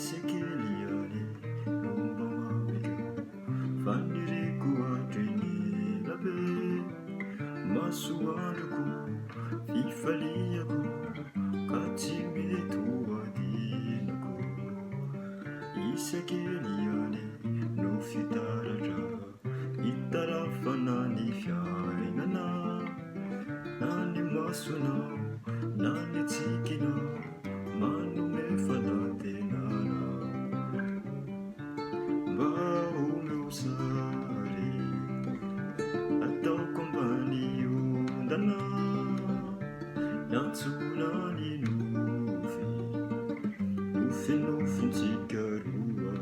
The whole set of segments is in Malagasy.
Isekeliane nomba mawilo faniriko atriny labe masoandroko fifaliako ka tsy mety ho adinako Isekeliane no fitaratra itarafana ny fiainana na ny masonao na ny tsikinao manome fanatenana mba omeo sary ataoko ambany ondana niantsona ny nofintsika roa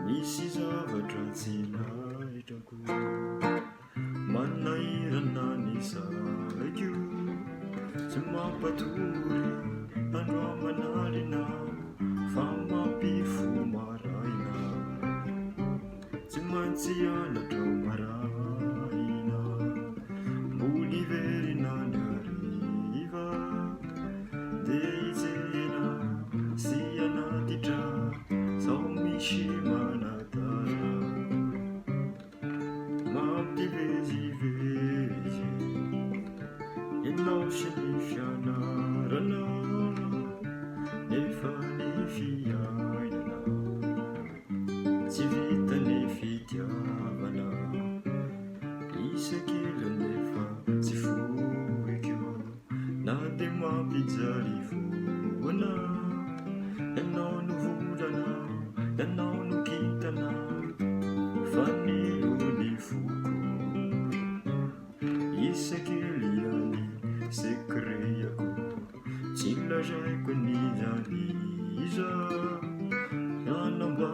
misy zavatra tsy naitrako manairana ny saiko tsy mampatory andro amanalina fa mampifo maraina tsy maintsy anatra ao maraina mboly verina ny hariva de ijena sy anatitra zao misy manatara mampivezivezy ianao sy ny fianarana nefa ny fiainana tsy vita ny fitiavana Isekely nefa tsy foiko na de mampijary voana ianao no volana ianao no kintana fa ny foko Isekeliane sekreako tsy lazaiko ny zany iza anamba